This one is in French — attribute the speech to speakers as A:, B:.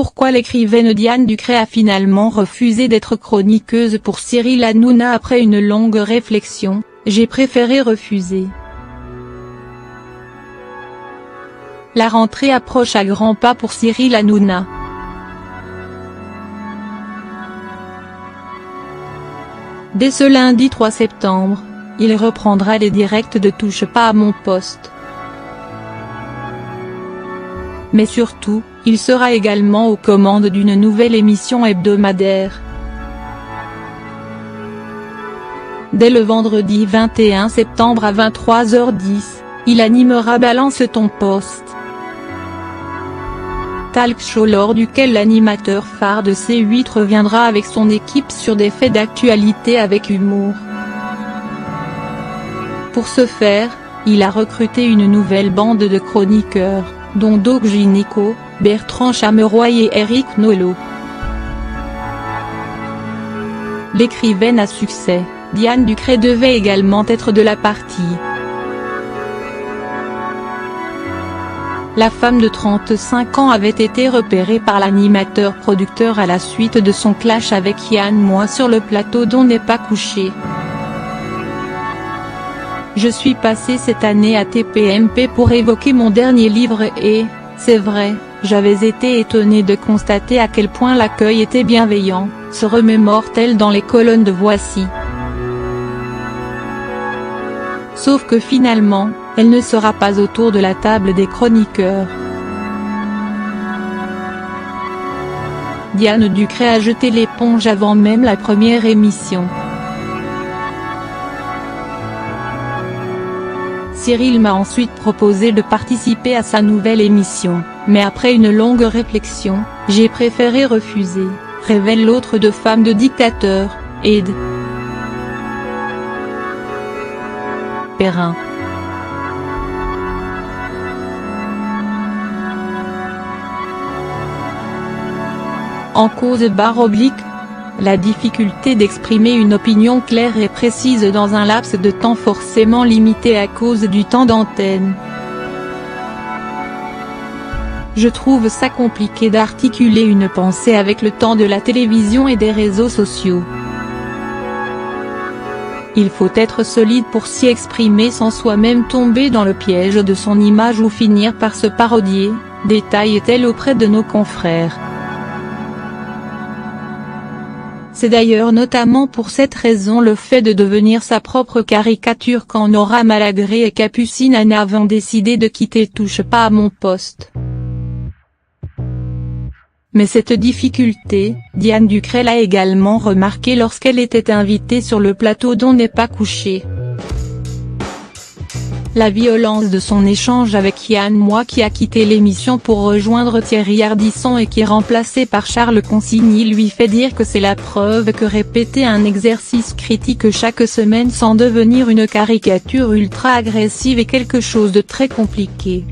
A: pourquoi l'écrivaine Diane Ducré a finalement refusé d'être chroniqueuse pour Cyril Hanouna après une longue réflexion. J'ai préféré refuser. La rentrée approche à grands pas pour Cyril Hanouna. Dès ce lundi 3 septembre, il reprendra les directs de Touche pas à mon poste. Mais surtout, il sera également aux commandes d'une nouvelle émission hebdomadaire. Dès le vendredi 21 septembre à 23h10, il animera Balance ton poste, talk show lors duquel l'animateur phare de C8 reviendra avec son équipe sur des faits d'actualité avec humour. Pour ce faire, il a recruté une nouvelle bande de chroniqueurs, dont Doc Gynéco, Bertrand Chameroy et Eric Nolot. L'écrivaine à succès, Diane Ducré devait également être de la partie. La femme de 35 ans avait été repérée par l'animateur-producteur à la suite de son clash avec Yann Moix sur le plateau d'On n'est pas couché. Je suis passée cette année à TPMP pour évoquer mon dernier livre et, c'est vrai, j'avais été étonnée de constater à quel point l'accueil était bienveillant, se remémore-t-elle dans les colonnes de Voici. Sauf que finalement, elle ne sera pas autour de la table des chroniqueurs. Diane Ducré a jeté l'éponge avant même la première émission. Cyril m'a ensuite proposé de participer à sa nouvelle émission, mais après une longue réflexion, j'ai préféré refuser, révèle l'autre de Femme de dictateur, Ed Perrin. En cause la difficulté d'exprimer une opinion claire et précise dans un laps de temps forcément limité à cause du temps d'antenne. Je trouve ça compliqué d'articuler une pensée avec le temps de la télévision et des réseaux sociaux. Il faut être solide pour s'y exprimer sans soi-même tomber dans le piège de son image ou finir par se parodier, détaille-t-elle auprès de nos confrères. C'est d'ailleurs notamment pour cette raison le fait de devenir sa propre caricature quand Nora Malagré et Capucine Anna avons décidé de quitter Touche pas à mon poste. Mais cette difficulté, Diane Ducré l'a également remarqué lorsqu'elle était invitée sur le plateau d'On n'est pas couché. La violence de son échange avec Yann Moix qui a quitté l'émission pour rejoindre Thierry Ardisson et qui est remplacé par Charles Consigny lui fait dire que c'est la preuve que répéter un exercice critique chaque semaine sans devenir une caricature ultra agressive est quelque chose de très compliqué.